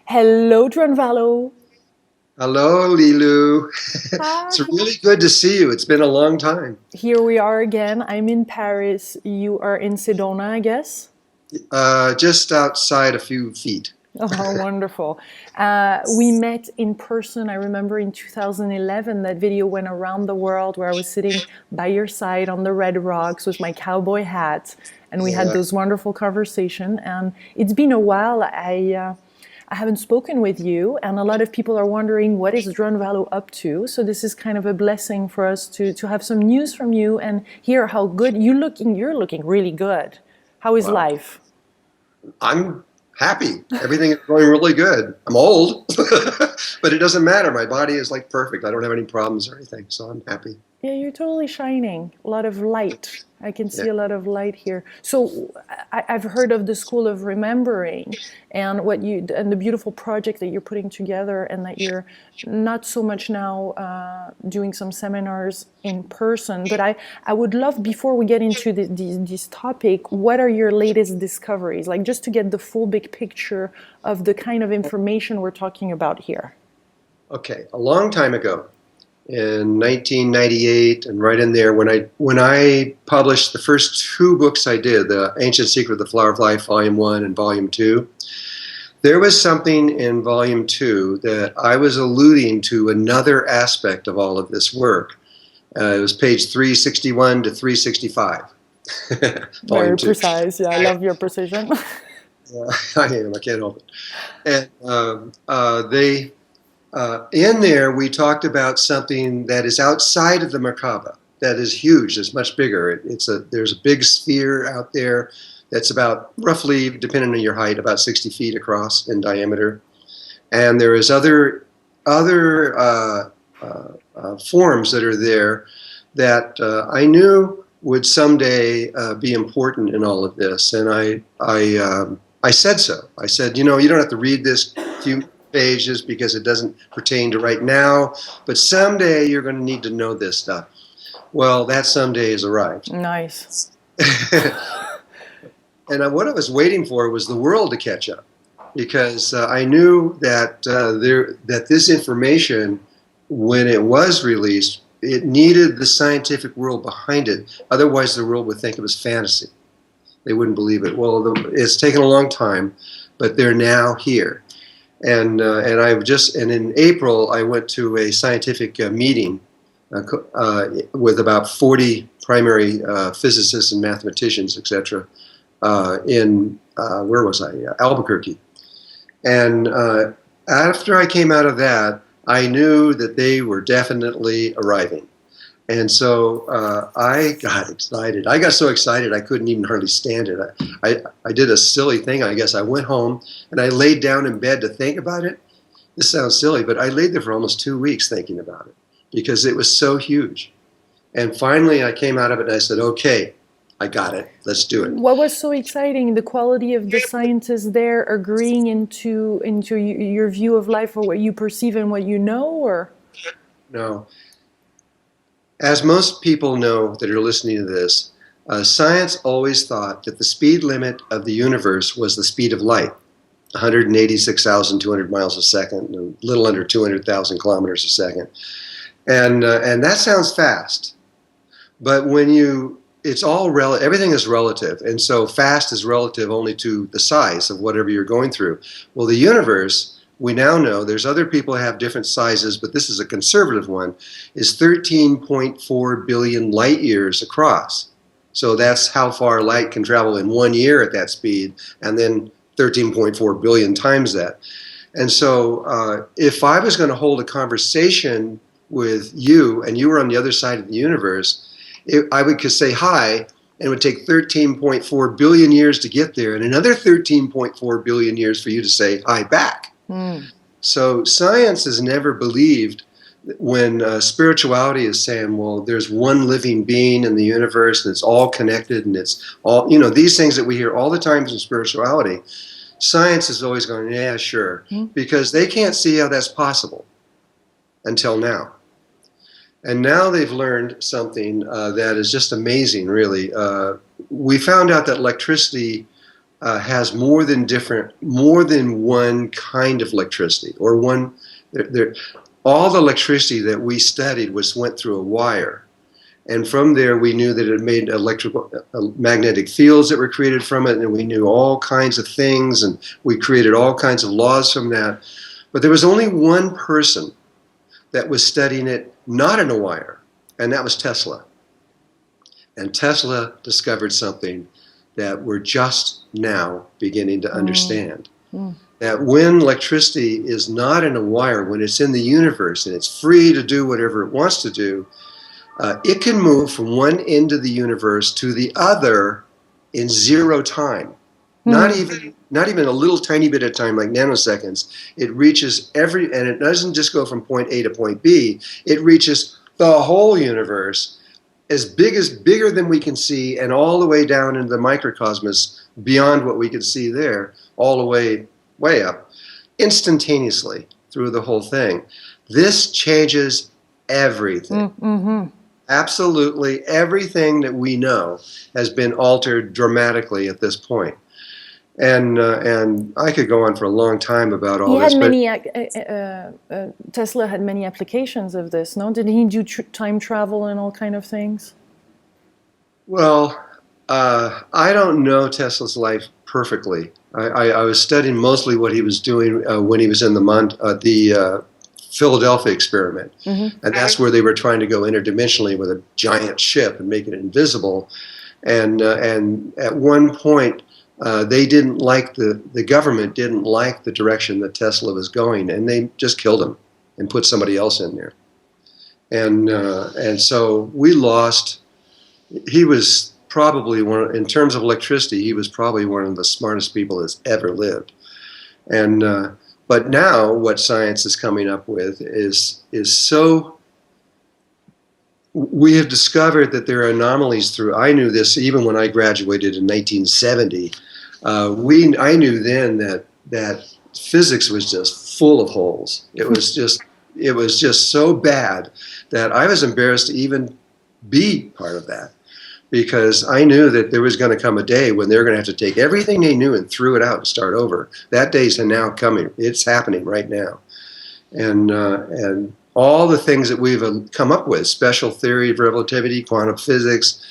Hello, Drunvalo. Hello, Lilou. Hi. It's really good to see you. It's been a long time. Here we are again. I'm in Paris. You are in Sedona, I guess. Just outside a few feet. Oh, wonderful. We met in person. I remember in 2011, that video went around the world where I was sitting by your side on the red rocks with my cowboy hat, and we had Yeah. those wonderful conversation. And it's been a while. I haven't spoken with you, and a lot of people are wondering what is Drunvalo up to. So this is kind of a blessing for us to have some news from you and hear how good you looking. You're looking really good. How is Well, life? I'm happy. Everything is going really good. I'm old, but it doesn't matter. My body is like perfect. I don't have any problems or anything, so I'm happy. Yeah, you're totally shining. A lot of light. I can Yeah. see a lot of light here. So I've heard of the School of Remembering and what you and the beautiful project that you're putting together, and that you're not so much now doing some seminars in person. But I would love, before we get into this topic, what are your latest discoveries? Like, just to get the full big picture of the kind of information we're talking about here. Okay. A long time ago, in 1998, and right in there, when I published the first two books I did, The Ancient Secret, The Flower of Life, Volume 1 and Volume 2, there was something in Volume 2 that I was alluding to another aspect of all of this work. It was page 361 to 365, Volume Very 2. precise. Yeah, I love your precision. I am, I can't help it. And in there, we talked about something that is outside of the Mer-Ka-Ba, that is huge, it's much bigger. There's a big sphere out there that's about, roughly, depending on your height, about 60 feet across in diameter. And there is other forms that are there that I knew would someday be important in all of this. And I said so. I said, you don't have to read this few pages because it doesn't pertain to right now, but someday you're going to need to know this stuff. Well, that someday has arrived. Nice. And what I was waiting for was the world to catch up, because I knew that this information, when it was released, it needed the scientific world behind it. Otherwise, the world would think it was fantasy. They wouldn't believe it. Well, it's taken a long time, but they're now here. And in April I went to a scientific meeting with about 40 primary physicists and mathematicians, etc. In where was I? Albuquerque. And after I came out of that, I knew that they were definitely arriving. And so I got excited. I got so excited I couldn't even hardly stand it. I did a silly thing, I guess. I went home and I laid down in bed to think about it. This sounds silly, but I laid there for almost 2 weeks thinking about it because it was so huge. And finally I came out of it and I said, okay, I got it. Let's do it. What was so exciting? The quality of the scientists there agreeing into your view of life, or what you perceive and what you know, or No. As most people know that are listening to this, science always thought that the speed limit of the universe was the speed of light, 186,200 miles a second, a little under 200,000 kilometers a second. And that sounds fast. But it's all relative, everything is relative. And so fast is relative only to the size of whatever you're going through. Well, the universe, we now know, there's other people who have different sizes, but this is a conservative one, is 13.4 billion light years across. So that's how far light can travel in 1 year at that speed, and then 13.4 billion times that. And so if I was going to hold a conversation with you and you were on the other side of the universe, I would say hi, and it would take 13.4 billion years to get there, and another 13.4 billion years for you to say hi back. So science has never believed when spirituality is saying, well, there's one living being in the universe and it's all connected and it's all, these things that we hear all the time in spirituality. Science is always going, yeah, sure, because they can't see how that's possible until now. And now they've learned something that is just amazing, really. We found out that electricity has more than one kind of electricity, or one. All the electricity that we studied went through a wire, and from there we knew that it made magnetic fields that were created from it, and we knew all kinds of things, and we created all kinds of laws from that. But there was only one person that was studying it not in a wire, and that was Tesla. And Tesla discovered something that we're just now beginning to understand. That when electricity is not in a wire, when it's in the universe and it's free to do whatever it wants to do, it can move from one end of the universe to the other in zero time. Not even a little tiny bit of time, like nanoseconds. It reaches and it doesn't just go from point A to point B. It reaches the whole universe, bigger than we can see, and all the way down into the microcosmos beyond what we could see there, all the way up, instantaneously through the whole thing. This changes everything. Mm-hmm. Absolutely everything that we know has been altered dramatically at this point. And I could go on for a long time about all this. Tesla had many applications of this, no? Did he do time travel and all kind of things? Well, I don't know Tesla's life perfectly. I was studying mostly what he was doing when he was in the Philadelphia experiment. Mm-hmm. And that's where they were trying to go interdimensionally with a giant ship and make it invisible. And at one point, they didn't like the government didn't like the direction that Tesla was going, and they just killed him and put somebody else in there. And so we lost. He was probably in terms of electricity, he was probably one of the smartest people that's ever lived. And but now what science is coming up with is so. We have discovered that there are anomalies I knew this even when I graduated in 1970. I knew then that physics was just full of holes. It was just so bad that I was embarrassed to even be part of that, because I knew that there was going to come a day when they're going to have to take everything they knew and throw it out and start over. That day's now coming. It's happening right now. And all the things that we've come up with, special theory of relativity, quantum physics,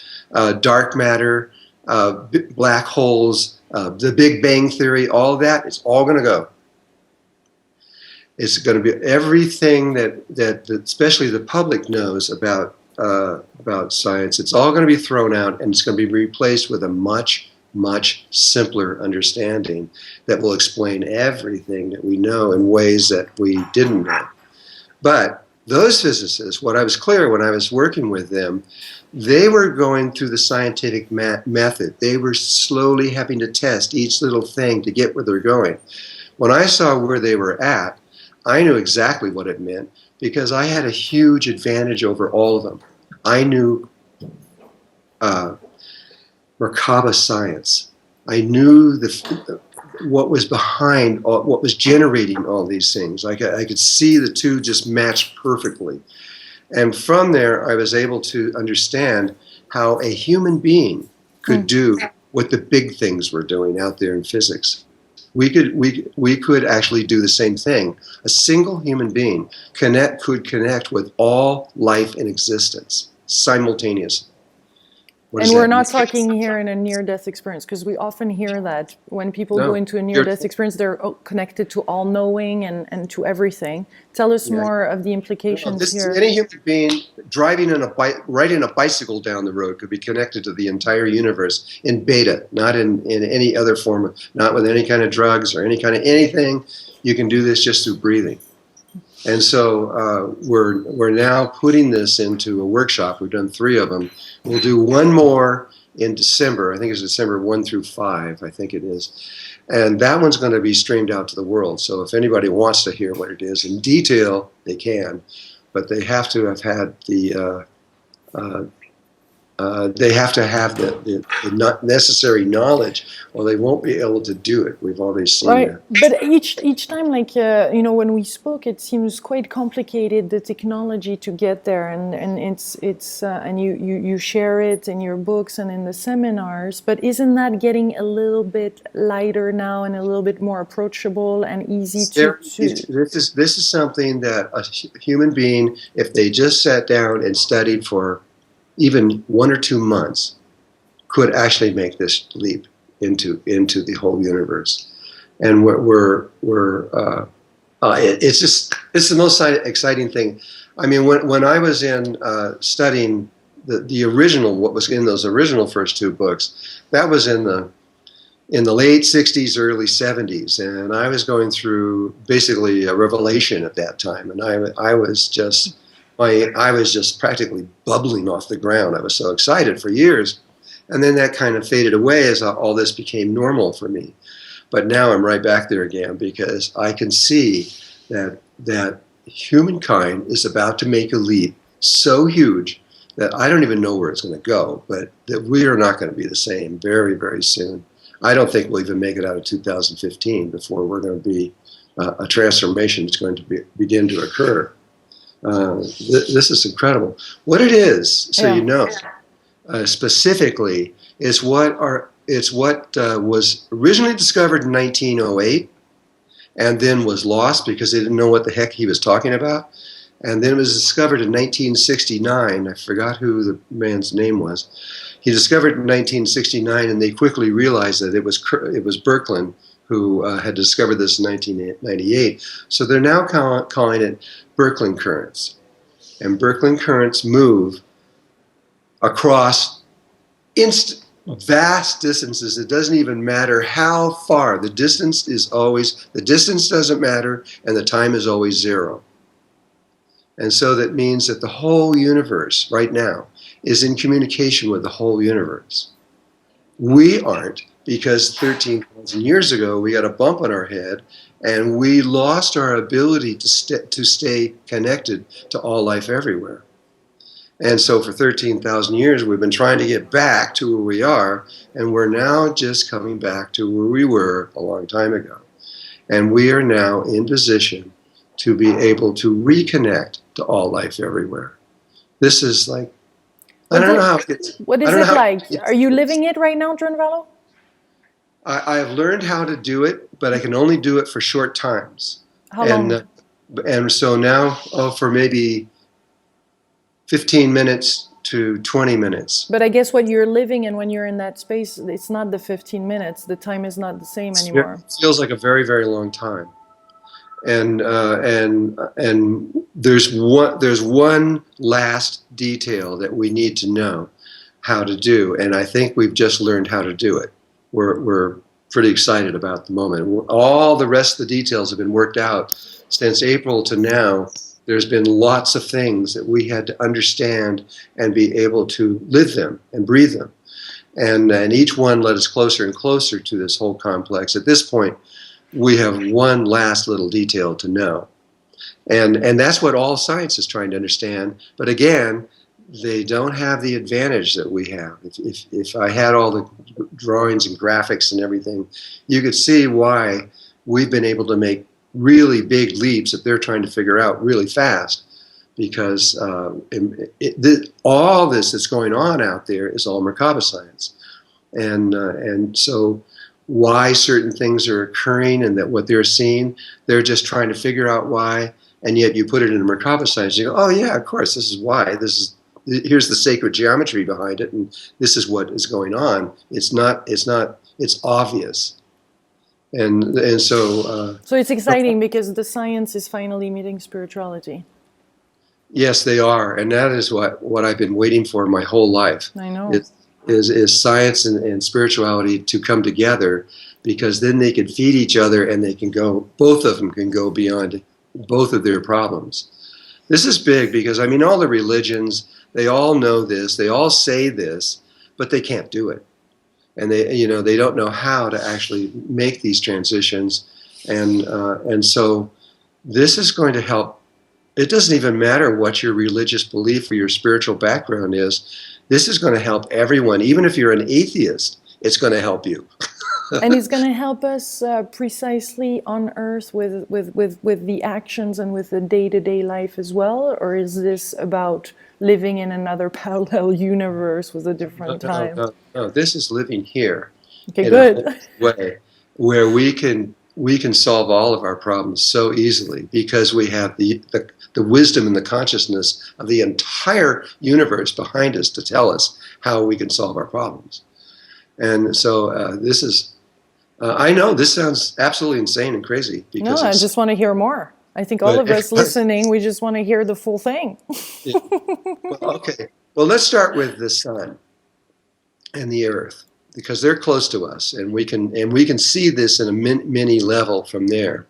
dark matter, black holes, the Big Bang Theory, all that, it's all going to go. It's going to be everything that especially the public knows about science. It's all going to be thrown out, and it's going to be replaced with a much, much simpler understanding that will explain everything that we know in ways that we didn't know. But those physicists, what I was clear when I was working with them, they were going through the scientific method. They were slowly having to test each little thing to get where they're going. When I saw where they were at, I knew exactly what it meant, because I had a huge advantage over all of them. I knew Mer-Ka-Ba science. I knew what was behind, what was generating all these things. I could see the two just matched perfectly. And from there, I was able to understand how a human being could do what the big things were doing out there in physics. We could actually do the same thing. A single human being could connect with all life in existence simultaneously. And we're not talking here in a near-death experience, because we often hear that when people go into a near-death experience, they're connected to all-knowing and to everything. Tell us more of the implications here. Any human being driving riding a bicycle down the road could be connected to the entire universe in beta, not in any other form, not with any kind of drugs or any kind of anything. You can do this just through breathing. And so we're now putting this into a workshop. We've done 3 of them. We'll do one more in December. I think it's December 1 through 5, I think it is. And that one's going to be streamed out to the world. So if anybody wants to hear what it is in detail, they can. But they have to have had they have to have the not necessary knowledge, or they won't be able to do it. We've already seen Right, that. but each time, like when we spoke, it seems quite complicated, the technology to get there, and it's and you share it in your books and in the seminars. But isn't that getting a little bit lighter now and a little bit more approachable and easy This is something that a human being, if they just sat down and studied for even 1 or 2 months, could actually make this leap into the whole universe. And it's the most exciting thing. I mean, when I was in studying the original, what was in those original first 2 books, that was in the late 60s, early 70s, and I was going through basically a revelation at that time, and I was just practically bubbling off the ground. I was so excited for years, and then that kind of faded away as all this became normal for me. But now I'm right back there again, because I can see that humankind is about to make a leap so huge that I don't even know where it's going to go, but that we are not going to be the same very, very soon. I don't think we'll even make it out of 2015 before we're going to be a transformation that's going to begin to occur. This is incredible. What it is, so you know, specifically, is what was originally discovered in 1908, and then was lost because they didn't know what the heck he was talking about. And then it was discovered in 1969. I forgot who the man's name was. He discovered it in 1969, and they quickly realized that it was Birkeland who had discovered this in 1998. So they're now calling it Birkeland currents. And Birkeland currents move across vast distances. It doesn't even matter how far. The distance doesn't matter, and the time is always 0. And so that means that the whole universe right now is in communication with the whole universe. We aren't, because 13,000 years ago we got a bump on our head and we lost our ability to stay connected to all life everywhere. And so for 13,000 years we've been trying to get back to where we are, and we're now just coming back to where we were a long time ago. And we are now in position to be able to reconnect to all life everywhere. This is like, I don't know how it gets. What is it like? Are you living it right now, Drunvalo? I have learned how to do it, but I can only do it for short times. How long? And so now, for maybe 15 minutes to 20 minutes. But I guess what you're living and when you're in that space, it's not the 15 minutes. The time is not the same anymore. It feels like a very, very long time. And there's one last detail that we need to know how to do, and I think we've just learned how to do it. We're pretty excited about the moment. All the rest of the details have been worked out since April to now. There's been lots of things that we had to understand and be able to live them and breathe them, and each one led us closer and closer to this whole complex. At this point, we have one last little detail to know. And that's what all science is trying to understand. But again, they don't have the advantage that we have. If I had all the drawings and graphics and everything, you could see why we've been able to make really big leaps that they're trying to figure out really fast. Because all this that's going on out there is all Mer-Ka-Ba science. And so why certain things are occurring and that what they're seeing, they're just trying to figure out why, and yet you put it in Mer-Ka-Ba science, you go, oh yeah, of course, this is why. Here's the sacred geometry behind it, and this is what is going on. It's obvious. And so... so it's exciting because the science is finally meeting spirituality. Yes, they are, and that is what I've been waiting for my whole life. I know. Is science and spirituality to come together, because then they can feed each other and they can go, both of them can go beyond both of their problems. This is big because, I mean, all the religions, they all know this, they all say this, but they can't do it. And they don't know how to actually make these transitions. And so this is going to help it doesn't even matter what your religious belief or your spiritual background is. This is going to help everyone. Even if you're an atheist, it's going to help you. And it's going to help us precisely on Earth with the actions and with the day-to-day life as well? Or is this about living in another parallel universe with a different time? No. This is living here Okay, in a good. whole way where we can solve all of our problems so easily because we have the wisdom and the consciousness of the entire universe behind us to tell us how we can solve our problems. And so this is, I know this sounds absolutely insane and crazy. No, I just want to hear more. I think all of us listening, we just want to hear the full thing. Yeah. Well, okay. Well, let's start with the sun and the earth because they're close to us, and we can see this in a mini level from there.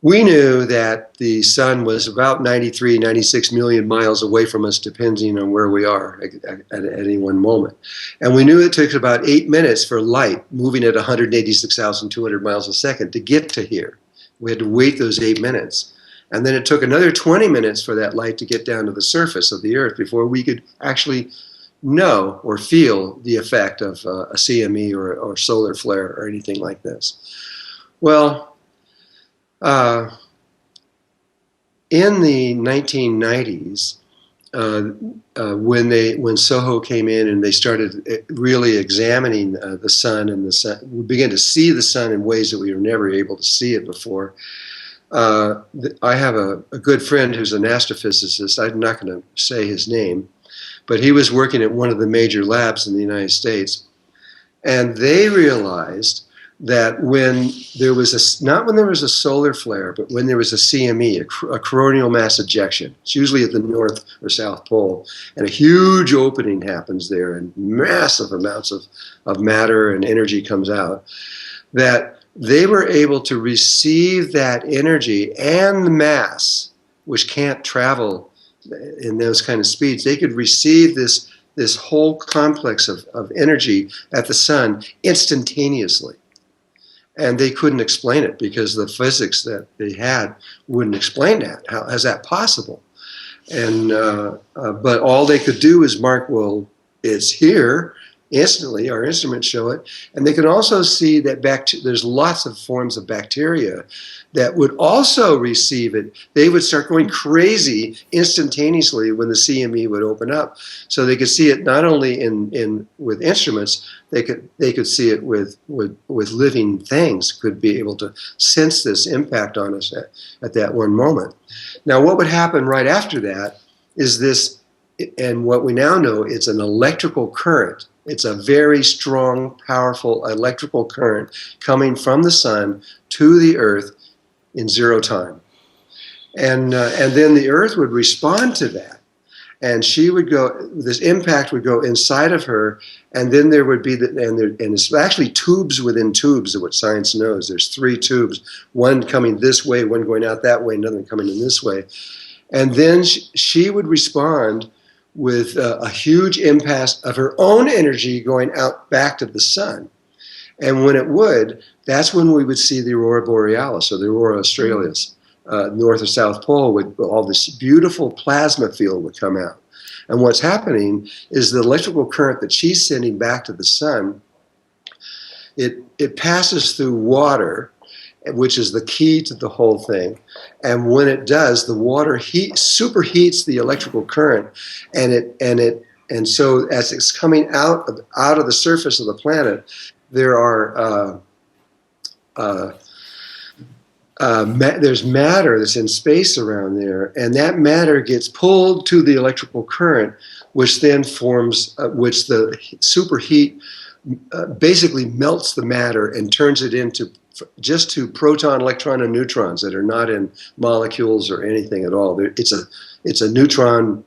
We knew that the sun was about 93, 96 million miles away from us, depending on where we are at any one moment. And we knew it took about 8 minutes for light moving at 186,200 miles a second to get to here. We had to wait those 8 minutes. And then it took another 20 minutes for that light to get down to the surface of the Earth before we could actually know or feel the effect of a CME or solar flare or anything like this. Well, in the 1990s, when SOHO came in and they started really examining the sun, we began to see the sun in ways that we were never able to see it before. I have a good friend who's an astrophysicist. I'm not going to say his name, but he was working at one of the major labs in the United States, and they realized that when there was not when there was a solar flare, but when there was a CME, a coronal mass ejection, it's usually at the North or South Pole, and a huge opening happens there, and massive amounts of matter and energy comes out, that they were able to receive that energy and the mass, which can't travel in those kind of speeds. They could receive this whole complex of energy at the sun instantaneously. And they couldn't explain it because the physics that they had wouldn't explain that. How is that possible? And but all they could do is mark, well, it's here instantly. Our instruments show it, and they can also see that there's lots of forms of bacteria that would also receive it. They would start going crazy instantaneously when the CME would open up. So they could see it not only with instruments, they could see it with living things, could be able to sense this impact on us at that one moment. Now, what would happen right after that is this, and what we now know, it's an electrical current. It's a very strong, powerful electrical current coming from the sun to the earth in zero time. And then the earth would respond to that. And she would go, this impact would go inside of her, and then there would be, and it's actually tubes within tubes of what science knows. There's 3 tubes, one coming this way, one going out that way, another coming in this way. And then she would respond with a huge impasse of her own energy going out back to the sun. And when it would, that's when we would see the Aurora Borealis, or the Aurora Australis. North or South Pole, all this beautiful plasma field would come out. And what's happening is the electrical current that she's sending back to the sun, it passes through water, which is the key to the whole thing. And when it does, the water superheats the electrical current, and so as it's coming out of the surface of the planet, there are there's matter that's in space around there, and that matter gets pulled to the electrical current, which then forms, which the superheat basically melts the matter and turns it into just to proton, electron, and neutrons that are not in molecules or anything at all. It's a neutron,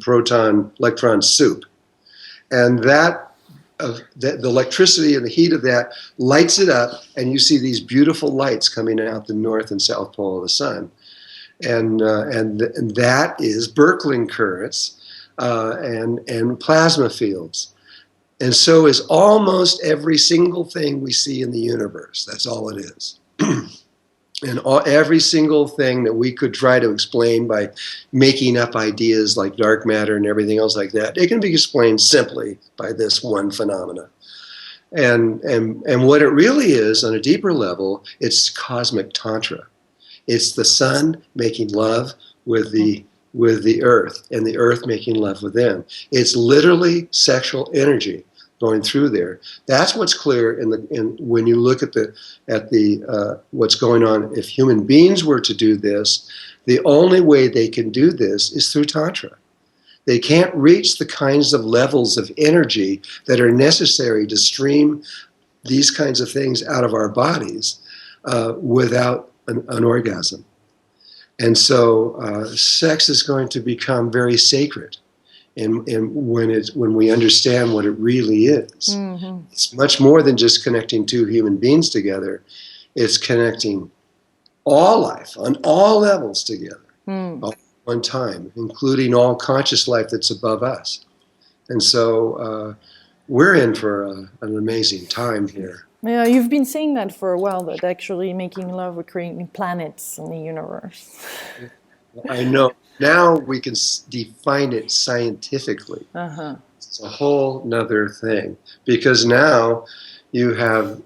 proton, electron soup, and the electricity and the heat of that lights it up, and you see these beautiful lights coming out the north and south pole of the sun, and that is Birkeland currents and plasma fields, and so is almost every single thing we see in the universe. That's all it is. And every single thing that we could try to explain by making up ideas like dark matter and everything else like that, it can be explained simply by this one phenomena. And what it really is on a deeper level, it's cosmic tantra. It's the sun making love with the earth, and the earth making love with them. It's literally sexual energy going through there. That's what's clear when you look at the what's going on. If human beings were to do this, the only way they can do this is through tantra. They can't reach the kinds of levels of energy that are necessary to stream these kinds of things out of our bodies without an orgasm. And so sex is going to become very sacred. And when we understand what it really is, mm-hmm. It's much more than just connecting two human beings together. It's connecting all life on all levels together, all at one time, including all conscious life that's above us. And so we're in for an amazing time here. Yeah, you've been saying that for a while, that actually making love, we're creating planets in the universe. I know. Now we can define it scientifically. Uh-huh. It's a whole nother thing, because now you have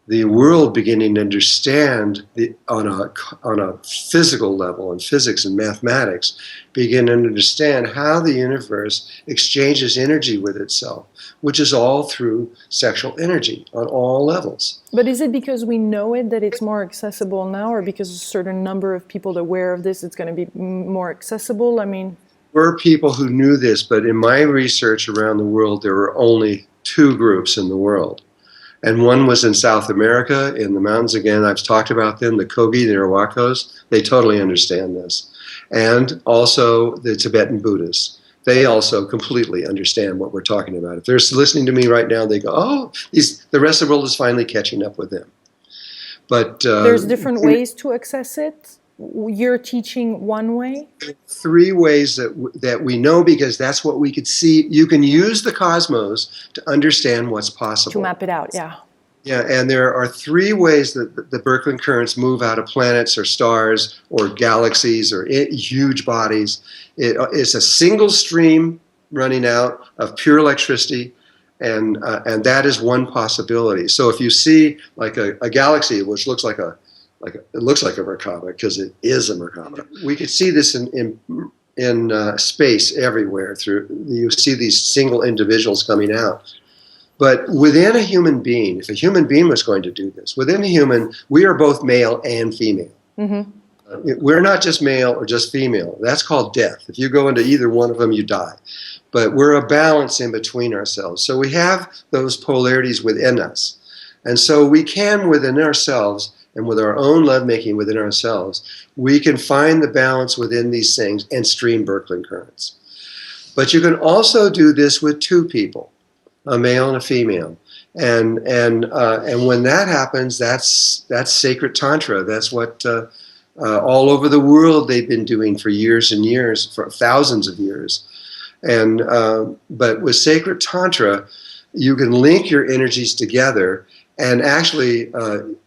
the world beginning to understand on a physical level, in physics and mathematics, begin to understand how the universe exchanges energy with itself, which is all through sexual energy on all levels. But is it because we know it that it's more accessible now, or because a certain number of people are aware of this, it's going to be more accessible? I mean, there were people who knew this, but in my research around the world, there were only two groups in the world. And one was in South America, in the mountains again. I've talked about them, the Kogi, the Arawakos. They totally understand this. And also the Tibetan Buddhists. They also completely understand what we're talking about. If they're listening to me right now, they go, oh, the rest of the world is finally catching up with them. But there's different ways to access it? You're teaching one way? 3 ways that we know, because that's what we could see. You can use the cosmos to understand what's possible. To map it out, yeah. Yeah, and there are 3 ways that the Birkeland currents move out of planets or stars or galaxies or huge bodies. It's a single stream running out of pure electricity, and that is one possibility. So if you see like a galaxy which looks like a Mer-Ka-Ba, because it is a Mer-Ka-Ba. We could see this in space everywhere. You see these single individuals coming out. But within a human being, if a human being was going to do this, within a human, we are both male and female. Mm-hmm. We're not just male or just female. That's called death. If you go into either one of them, you die. But we're a balance in between ourselves. So we have those polarities within us. And so we can, within ourselves, and with our own lovemaking within ourselves, we can find the balance within these things and stream Birkeland currents. But you can also do this with 2 people, a male and a female. And when that happens, that's sacred tantra. That's what all over the world they've been doing for years and years, for thousands of years. But with sacred tantra, you can link your energies together. And actually,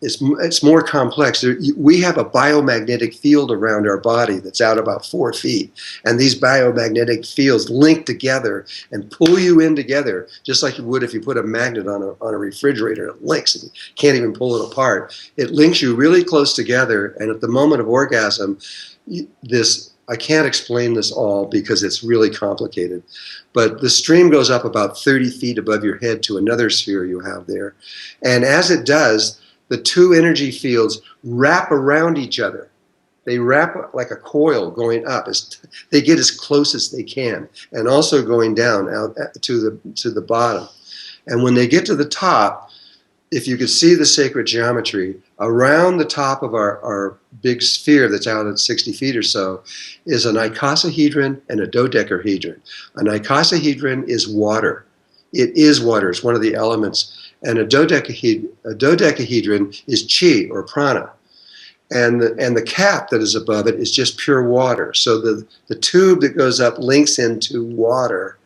it's more complex. We have a biomagnetic field around our body that's out about 4 feet. And these biomagnetic fields link together and pull you in together, just like you would if you put a magnet on a refrigerator. It links, and you can't even pull it apart. It links you really close together. And at the moment of orgasm, I can't explain this all because it's really complicated. But the stream goes up about 30 feet above your head to another sphere you have there. And as it does, the 2 energy fields wrap around each other. They wrap like a coil going up. They get as close as they can, and also going down out to the bottom. And when they get to the top, if you could see the sacred geometry, around the top of our big sphere that's out at 60 feet or so is an icosahedron and a dodecahedron. An icosahedron is water. It is water. It's one of the elements. And a dodecahedron is chi, or prana. And the cap that is above it is just pure water. So the tube that goes up links into water.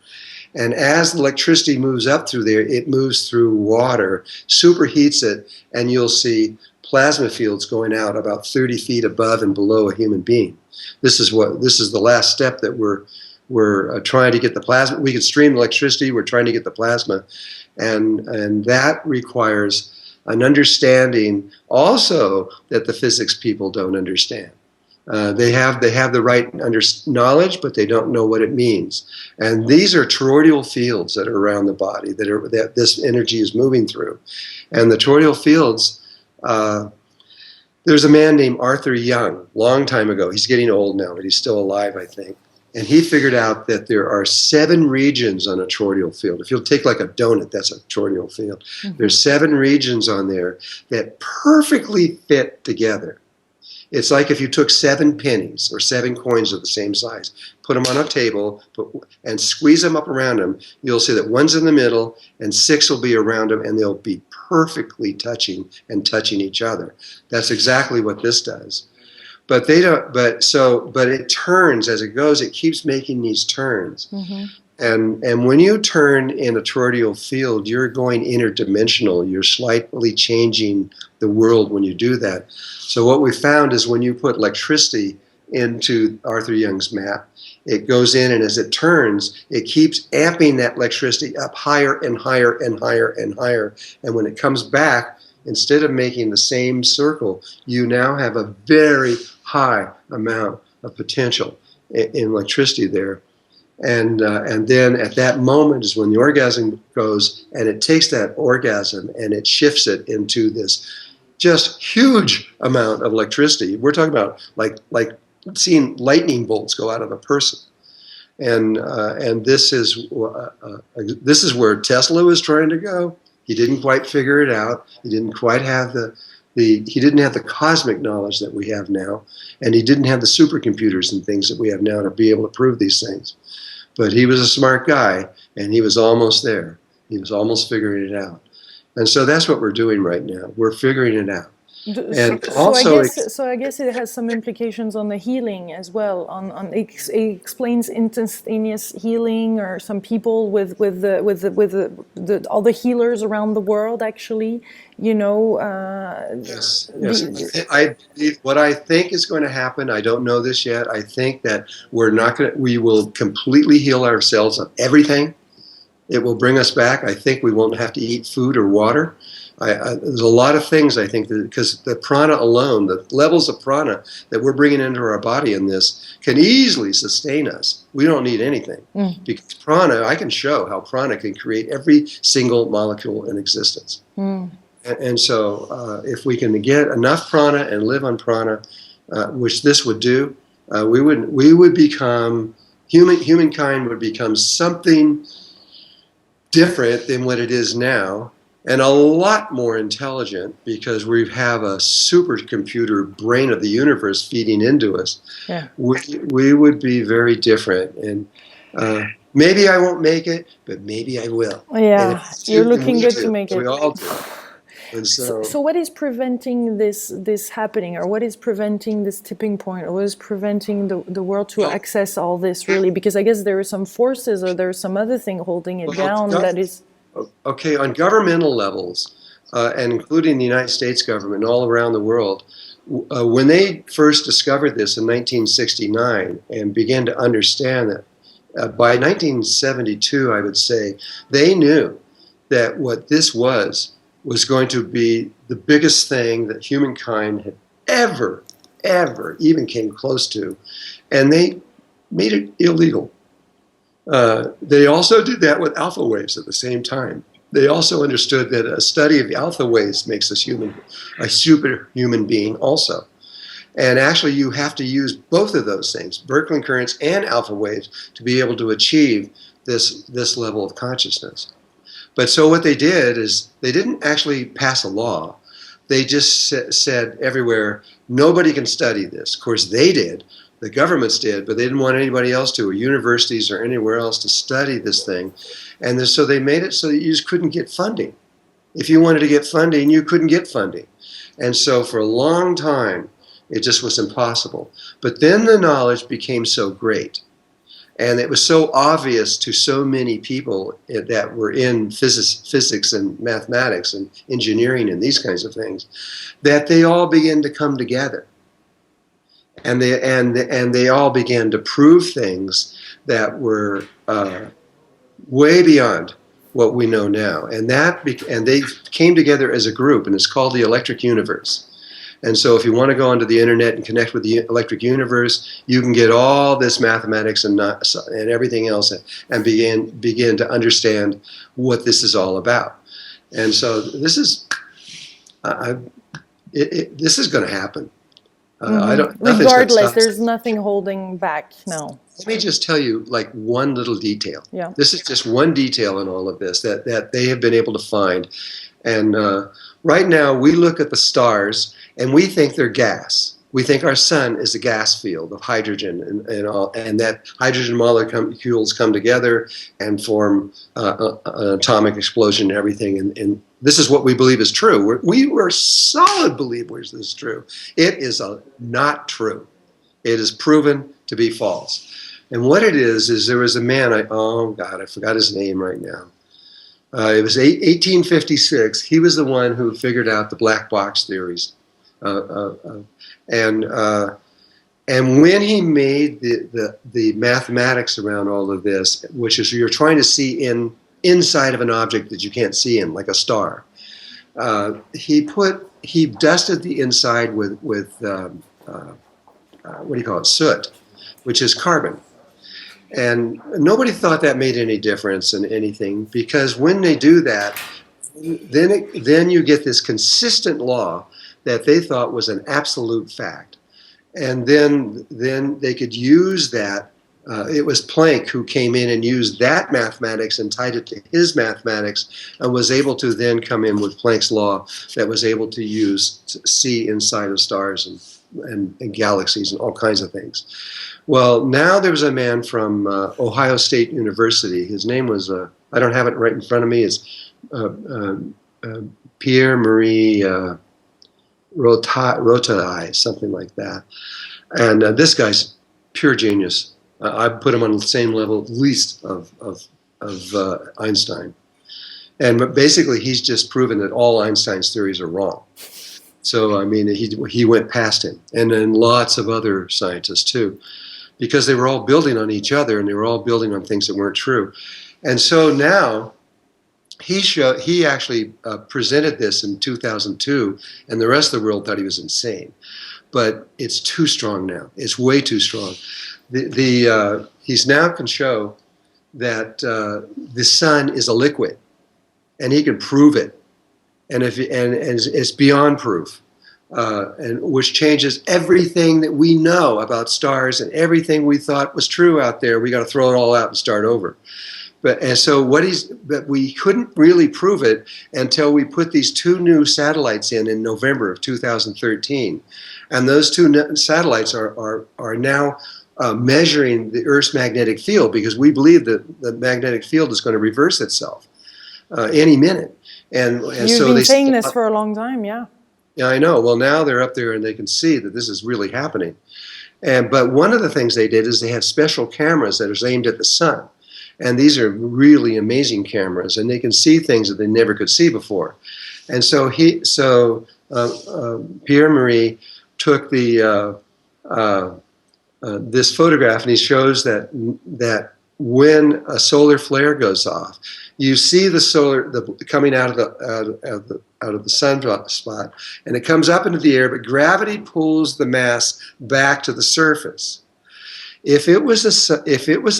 And as the electricity moves up through there, it moves through water, superheats it, and you'll see plasma fields going out about 30 feet above and below a human being. This is the last step that we're trying to get the plasma. We can stream electricity. We're trying to get the plasma, and that requires an understanding also that the physics people don't understand. They have the right knowledge, but they don't know what it means. And these are toroidal fields that are around the body that this energy is moving through. And the toroidal fields, there's a man named Arthur Young, long time ago. He's getting old now, but he's still alive, I think. And he figured out that there are 7 regions on a toroidal field. If you'll take like a donut, that's a toroidal field. Mm-hmm. There's 7 regions on there that perfectly fit together. It's like if you took 7 pennies or 7 coins of the same size, put them on a table, and squeeze them up around them, you'll see that one's in the middle and 6 will be around them, and they'll be perfectly touching each other. That's exactly what this does. But they don't. But it turns as it goes. It keeps making these turns. Mm-hmm. And when you turn in a toroidal field, you're going interdimensional. You're slightly changing the world when you do that. So what we found is when you put electricity into Arthur Young's map, it goes in, and as it turns, it keeps amping that electricity up higher and higher and higher and higher. And when it comes back, instead of making the same circle, you now have a very high amount of potential in electricity there. And then at that moment is when the orgasm goes, and it takes that orgasm and it shifts it into this just huge amount of electricity. We're talking about like seeing lightning bolts go out of a person. And this is where Tesla was trying to go. He didn't quite figure it out. He didn't quite have he didn't have the cosmic knowledge that we have now, and he didn't have the supercomputers and things that we have now to be able to prove these things. But he was a smart guy, and he was almost there. He was almost figuring it out. And so that's what we're doing right now. We're figuring it out. And so I guess it has some implications on the healing as well. It explains instantaneous healing, or some people with all the healers around the world. Actually, Yes. I believe what I think is going to happen. I don't know this yet. I think that we will completely heal ourselves of everything. It will bring us back. I think we won't have to eat food or water. There's a lot of things, I think, because the prana alone, the levels of prana that we're bringing into our body in this can easily sustain us. We don't need anything. Because prana, I can show how prana can create every single molecule in existence. And so if we can get enough prana and live on prana, which this would do, we would become, humankind would become something different than what it is now, and a lot more intelligent, because we have a supercomputer brain of the universe feeding into us. Yeah. We would be very different, and maybe I won't make it, but maybe I will. Yeah, you're looking good to make it. We all do. And so what is preventing this happening, or what is preventing this tipping point, or what is preventing the world to access all this, really? Because I guess there are some forces, or there's some other thing holding it down that is... Okay, on governmental levels, and including the United States government and all around the world, when they first discovered this in 1969 and began to understand that, by 1972, I would say, they knew that what this was going to be the biggest thing that humankind had ever even came close to, and they made it illegal. They also did that with alpha waves at the same time. They also understood that a study of alpha waves makes us a superhuman being also. And actually you have to use both of those things, Berkeley currents and alpha waves, to be able to achieve this level of consciousness. But so what they did is they didn't actually pass a law. They just said everywhere, nobody can study this. Of course they did. The governments did, but they didn't want anybody else to, or universities or anywhere else to study this thing. And so they made it so that you just couldn't get funding. If you wanted to get funding, you couldn't get funding. And so for a long time, it just was impossible. But then the knowledge became so great. And it was so obvious to so many people that were in physics and mathematics and engineering and these kinds of things, that they all began to come together. And they all began to prove things that were way beyond what we know now. And they came together as a group, and it's called the Electric Universe. And so if you want to go onto the internet and connect with the Electric Universe, you can get all this mathematics and everything else and begin to understand what this is all about. And so this is this is going to happen. Regardless, there's nothing holding back now. Let me just tell you like one little detail. Yeah. This is just one detail in all of this that they have been able to find. And right now we look at the stars and we think they're gas. We think our sun is a gas field of hydrogen and that hydrogen molecules come together and form an atomic explosion and everything. And this is what we believe is true. We were solid believers this is true. It is not true. It is proven to be false. And what it is there was a man, I forgot his name right now. It was 1856. He was the one who figured out the black box theories. And when he made the mathematics around all of this, which is you're trying to see inside of an object that you can't see in, like a star, he dusted the inside with what do you call it, soot, which is carbon. And nobody thought that made any difference in anything, because when they do that, then you get this consistent law that they thought was an absolute fact. And then they could use that. It was Planck who came in and used that mathematics and tied it to his mathematics and was able to then come in with Planck's law that was able to see inside of stars and galaxies and all kinds of things. Well, now there was a man from Ohio State University. His name was, I don't have it right in front of me, it's Pierre-Marie Rotai, something like that. And this guy's pure genius. I put him on the same level, at least, of Einstein. And basically, he's just proven that all Einstein's theories are wrong. So, I mean, he went past him. And then lots of other scientists, too, because they were all building on each other, and they were all building on things that weren't true. And so now, he actually presented this in 2002, and the rest of the world thought he was insane. But it's too strong now. It's way too strong. He's now can show that the sun is a liquid, and he can prove it, and it's beyond proof, and which changes everything that we know about stars and everything we thought was true out there. We got to throw it all out and start over. But we couldn't really prove it until we put these two new satellites in November of 2013, and those two satellites are now measuring the Earth's magnetic field, because we believe that the magnetic field is going to reverse itself any minute. And You've so been saying this for a long time, yeah. Yeah, I know. Well, now they're up there and they can see that this is really happening. But one of the things they did is they have special cameras that are aimed at the sun. And these are really amazing cameras, and they can see things that they never could see before. And so Pierre-Marie took this photograph, and he shows that when a solar flare goes off, you see the coming out of the sunspot, and it comes up into the air, but gravity pulls the mass back to the surface. If it was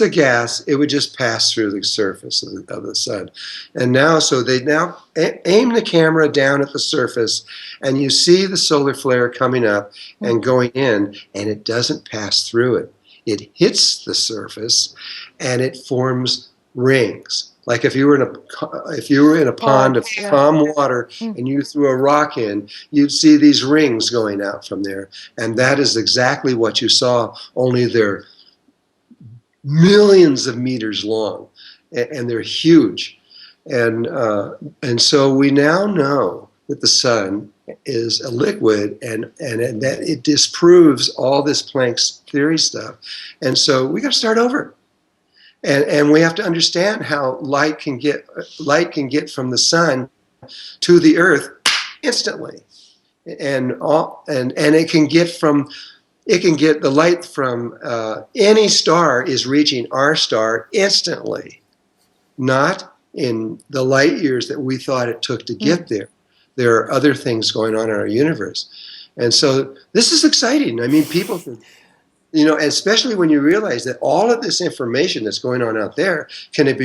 a gas, it would just pass through the surface of the sun. And now, so they now aim the camera down at the surface, and you see the solar flare coming up and going in, and it doesn't pass through it. It hits the surface, and it forms rings. Like if you were in a pond of calm water and you threw a rock in, you'd see these rings going out from there. And that is exactly what you saw, only they're millions of meters long, and they're huge. And so we now know that the sun is a liquid, and that it disproves all this Planck's theory stuff. And so we got to start over. And we have to understand how light can get from the sun to the earth instantly, and it can get the light from any star is reaching our star instantly, not in the light years that we thought it took to get there. There are other things going on in our universe, and so this is exciting. I mean, people could, especially when you realize that all of this information that's going on out there can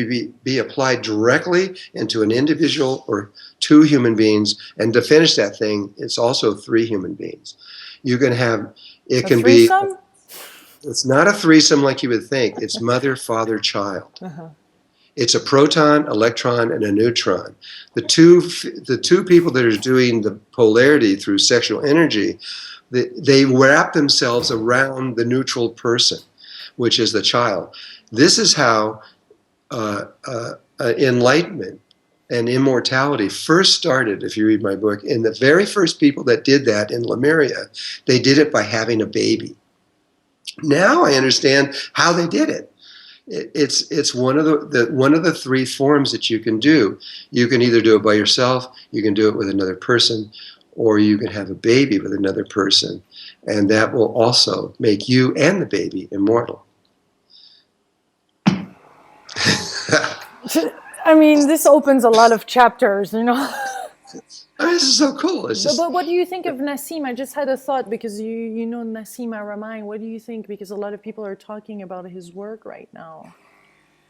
be applied directly into an individual or two human beings, and to finish that thing, it's also three human beings. You can have it can be. It's not a threesome like you would think. It's mother, father, child. Uh-huh. It's a proton, electron, and a neutron. The two people that are doing the polarity through sexual energy, they wrap themselves around the neutral person, which is the child. This is how enlightenment and immortality first started, if you read my book. And the very first people that did that in Lemuria, they did it by having a baby. Now I understand how they did it. It's one of the three forms that you can do. You can either do it by yourself, you can do it with another person, or you can have a baby with another person, and that will also make you and the baby immortal. I mean, this opens a lot of chapters, I mean, this is so cool. But what do you think of Nassim? I just had a thought, because you know Nassim Haramein. What do you think? Because a lot of people are talking about his work right now.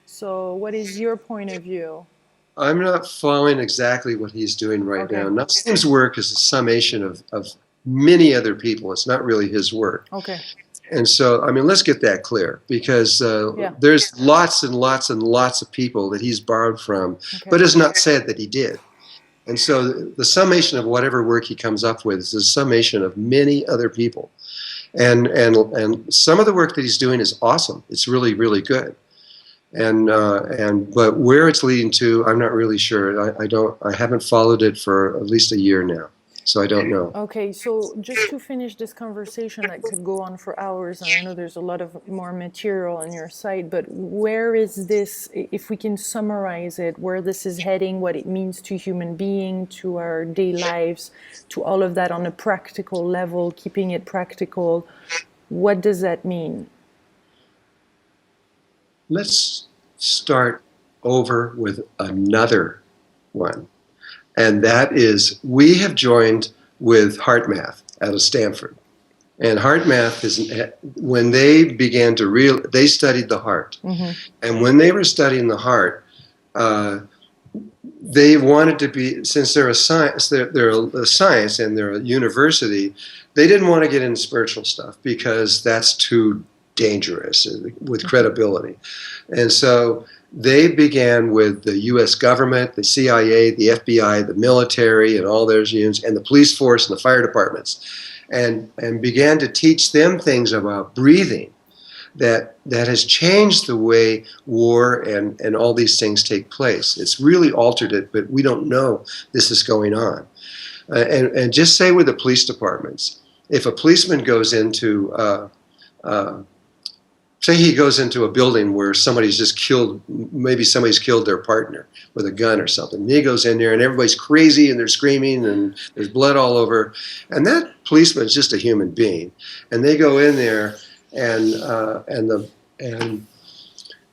So what is your point of view? I'm not following exactly what he's doing right now. Nassim's work is a summation of many other people. It's not really his work. Okay. And so, I mean, let's get that clear, because there's lots and lots and lots of people that he's borrowed from, but it's not said that he did. And so the summation of whatever work he comes up with is a summation of many other people. And some of the work that he's doing is awesome. It's really, really good. But where it's leading to, I'm not really sure. I haven't followed it for at least a year now. So I don't know. Okay, so just to finish this conversation that could go on for hours, and I know there's a lot of more material on your site, but where is this, if we can summarize it, where this is heading, what it means to human being, to our daily lives, to all of that on a practical level, keeping it practical, what does that mean? Let's start over with another one. And that is, we have joined with HeartMath out of Stanford. And HeartMath is, when they began to they studied the heart. Mm-hmm. And when they were studying the heart, they wanted to be, since they're a science, they're a science and they're a university, they didn't want to get into spiritual stuff because that's too dangerous with credibility. And so they began with the U.S. government, the CIA, the FBI, the military, and all those units, and the police force and the fire departments, and began to teach them things about breathing that has changed the way war and all these things take place. It's really altered it, but we don't know this is going on. And just say with the police departments, if a policeman goes into say he goes into a building where somebody's just killed, maybe somebody's killed their partner with a gun or something. And he goes in there and everybody's crazy and they're screaming and there's blood all over. And that policeman's just a human being. And they go in there and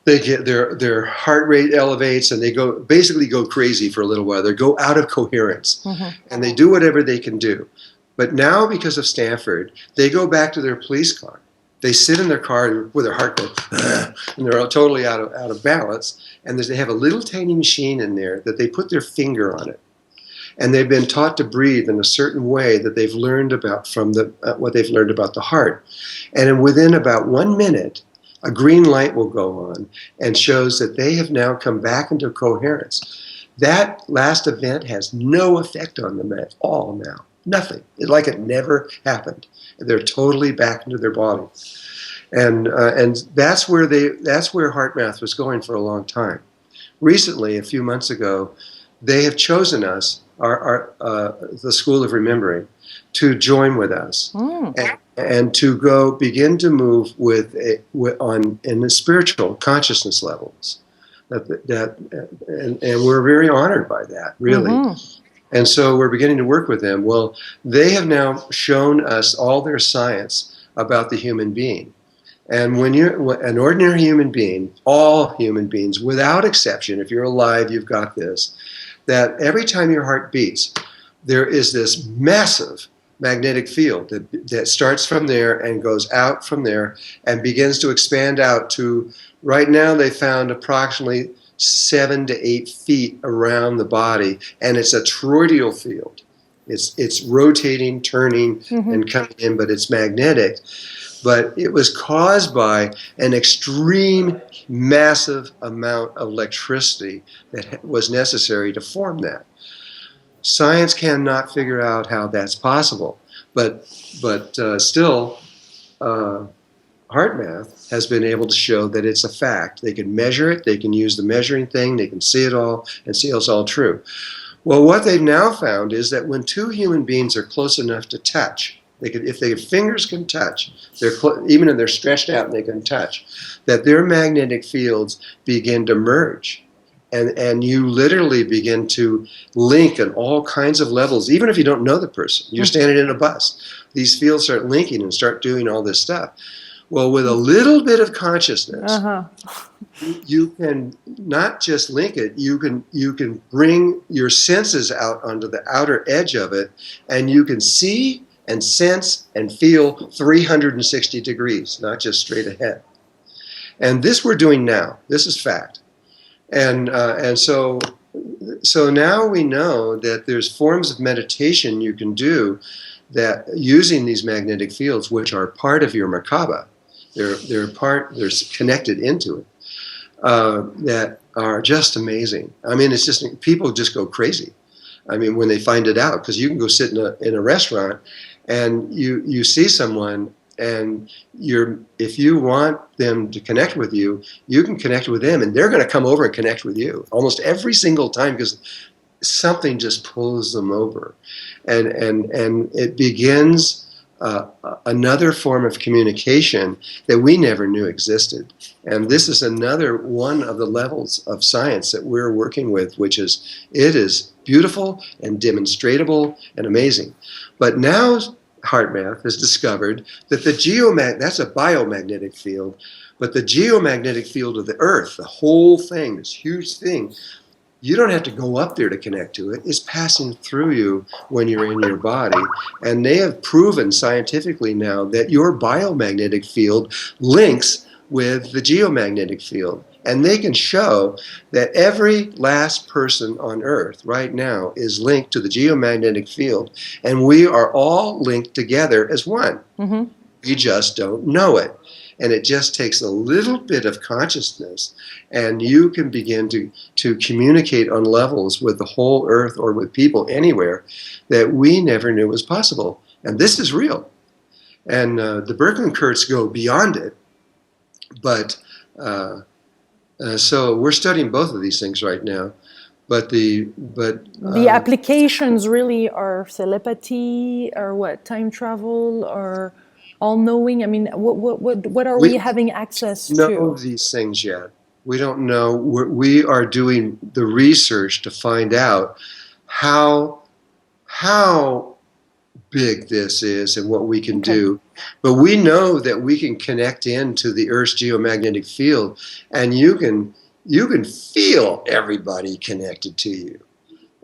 they get their heart rate elevates and they basically go crazy for a little while. They go out of coherence. Mm-hmm. And they do whatever they can do. But now, because of Stanford, they go back to their police car. They sit in their car with their heart going, and they're all totally out of balance. And they have a little tiny machine in there that they put their finger on it. And they've been taught to breathe in a certain way that they've learned about from what they've learned about the heart. And within about 1 minute, a green light will go on and shows that they have now come back into coherence. That last event has no effect on them at all now. Nothing. It's like it never happened. They're totally back into their body, and that's where HeartMath was going for a long time. Recently, a few months ago, they have chosen us, the School of Remembering, to join with us and to go begin to move in the spiritual consciousness levels. And we're very honored by that, really. And so we're beginning to work with them. Well, they have now shown us all their science about the human being. And when you're an ordinary human being, all human beings, without exception, if you're alive, you've got this, that every time your heart beats, there is this massive magnetic field that starts from there and goes out from there and begins to expand out to, right now they found approximately 7 to 8 feet around the body, and it's a toroidal field. It's rotating, turning, and coming in, but it's magnetic. But it was caused by an extreme, massive amount of electricity that was necessary to form that. Science cannot figure out how that's possible, but still, HeartMath has been able to show that it's a fact. They can measure it, they can use the measuring thing, they can see it all, and see it's all true. Well, what they've now found is that when two human beings are close enough to touch, if their fingers can touch, even if they're stretched out and they can touch, that their magnetic fields begin to merge. And you literally begin to link on all kinds of levels, even if you don't know the person. You're standing in a bus. These fields start linking and start doing all this stuff. Well, with a little bit of consciousness, you can not just link it, you can bring your senses out onto the outer edge of it, and you can see and sense and feel 360 degrees, not just straight ahead. And this we're doing now. This is fact. And so now we know that there's forms of meditation you can do that using these magnetic fields, which are part of your Mer-Ka-Ba. They're connected into it, that are just amazing. I mean, it's just, people just go crazy. I mean, when they find it out, because you can go sit in a restaurant and you see someone, and if you want them to connect with you, you can connect with them, and they're going to come over and connect with you almost every single time, because something just pulls them over, and it begins another form of communication that we never knew existed. And this is another one of the levels of science that we're working with, which is, it is beautiful and demonstratable and amazing. But now HeartMath has discovered that that's a biomagnetic field, but the geomagnetic field of the Earth, the whole thing, this huge thing, you don't have to go up there to connect to it. It's passing through you when you're in your body. And they have proven scientifically now that your biomagnetic field links with the geomagnetic field. And they can show that every last person on Earth right now is linked to the geomagnetic field. And we are all linked together as one. We just don't know it. And it just takes a little bit of consciousness, and you can begin to communicate on levels with the whole Earth or with people anywhere that we never knew was possible. And this is real. And the Birkeland currents go beyond it. But so we're studying both of these things right now. But the applications really are telepathy, or what, time travel, or all-knowing? I mean, what are we having access to? Know these things yet. We don't know. We are doing the research to find out how big this is and what we can do. But we know that we can connect into the Earth's geomagnetic field, and you can feel everybody connected to you.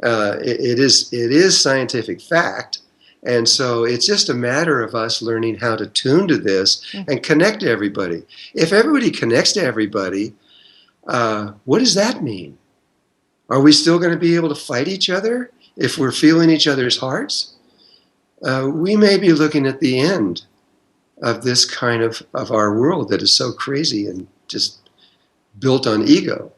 It is scientific fact. And so it's just a matter of us learning how to tune to this and connect to everybody. If everybody connects to everybody, what does that mean? Are we still going to be able to fight each other if we're feeling each other's hearts? We may be looking at the end of this kind of our world that is so crazy and just built on ego.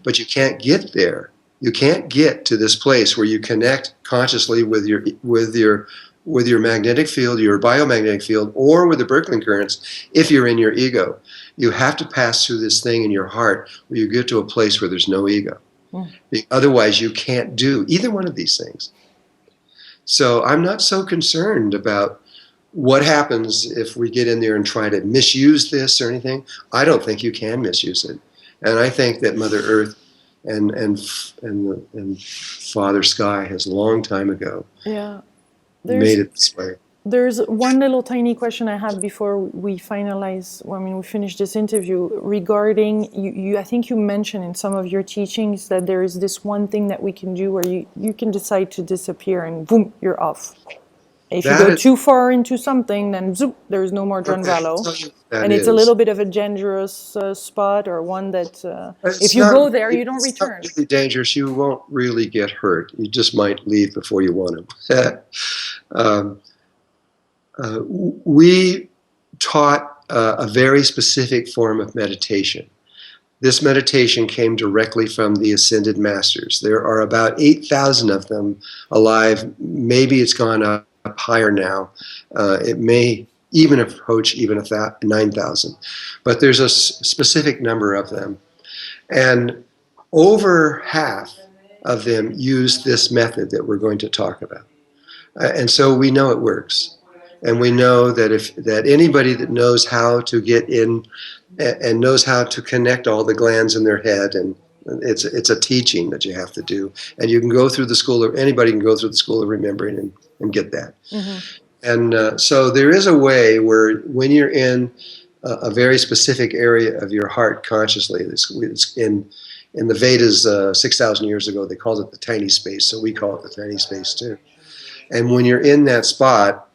But you can't get there. You can't get to this place where you connect consciously with your magnetic field, your biomagnetic field, or with the Birkeland currents if you're in your ego. You have to pass through this thing in your heart where you get to a place where there's no ego. Otherwise, you can't do either one of these things. So I'm not so concerned about what happens if we get in there and try to misuse this or anything. I don't think you can misuse it. And I think that Mother Earth and Father Sky has a long time ago made it this way. There's one little tiny question I have before we finalize, we finish this interview regarding, you I think you mentioned in some of your teachings that there is this one thing that we can do where you can decide to disappear and boom, you're off. If you go too far into something, then zoop, there's no more Drunvalo. And it's a little bit of a dangerous spot, or one that if you go there, you don't return. It's not really dangerous. You won't really get hurt. You just might leave before you want to. We taught a very specific form of meditation. This meditation came directly from the Ascended Masters. There are about 8,000 of them alive. Maybe it's gone up higher now. It may even approach even 9,000. But there's a specific number of them. And over half of them use this method that we're going to talk about. And so we know it works. And we know that anybody that knows how to get in and knows how to connect all the glands in their head, and it's a teaching that you have to do. And you can go through the school of, anybody can go through the school of remembering and get that. Mm-hmm. And so there is a way where when you're in a very specific area of your heart consciously, it's in the Vedas 6,000 years ago, they called it the tiny space, so we call it the tiny space too. And when you're in that spot,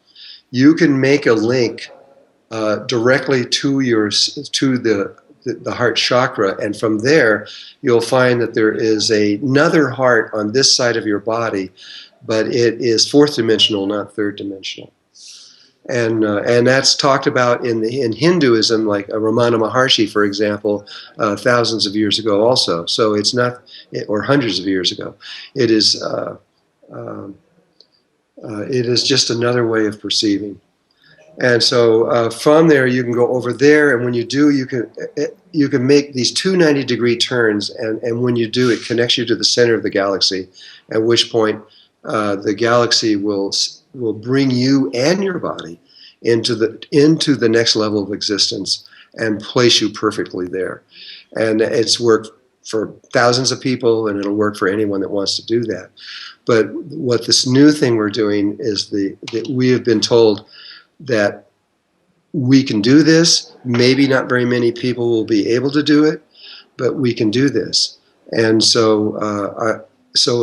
you can make a link directly to the heart chakra, and from there you'll find that there is another heart on this side of your body, but it is fourth dimensional, not third dimensional. And that's talked about in Hinduism, like Ramana Maharshi, for example, thousands of years ago also. So it's not, or hundreds of years ago. It is just another way of perceiving. And so from there you can go over there, and when you do, you can make these 290-degree turns, and when you do, it connects you to the center of the galaxy, at which point the galaxy will bring you and your body into the next level of existence and place you perfectly there. And it's worked for thousands of people, and it'll work for anyone that wants to do that. But what this new thing we're doing is that we have been told that we can do this. Maybe not very many people will be able to do it, but we can do this. And so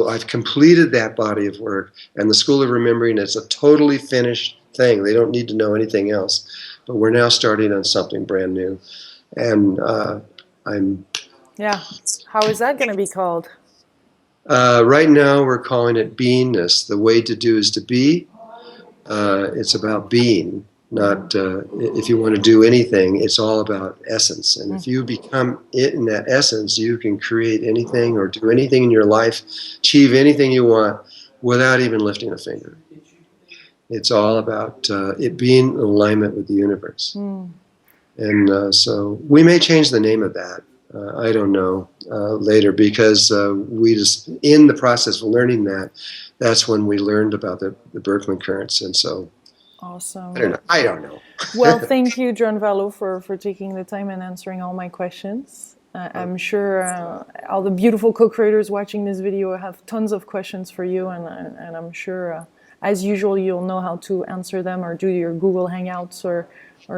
I've completed that body of work, and the School of Remembering is a totally finished thing. They don't need to know anything else. But we're now starting on something brand new. And Yeah. How is that going to be called? Right now we're calling it beingness. The way to do is to be. It's about being, not if you want to do anything, it's all about essence. And if you become it in that essence, you can create anything or do anything in your life, achieve anything you want without even lifting a finger. It's all about it being in alignment with the universe. And so we may change the name of that. I don't know later, because we just, in the process of learning that, that's when we learned about the Berkeley currents. And so awesome. I don't know. Well, thank you, Drunvalo, for taking the time and answering all my questions. I'm sure all the beautiful co-creators watching this video have tons of questions for you, and I'm sure, as usual, you'll know how to answer them or do your Google Hangouts or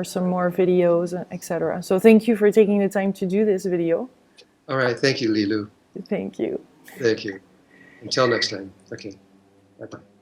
some more videos, etc. So thank you for taking the time to do this video. All right. Thank you, Lilou. Thank you. Thank you. Until next time. Okay. Bye-bye.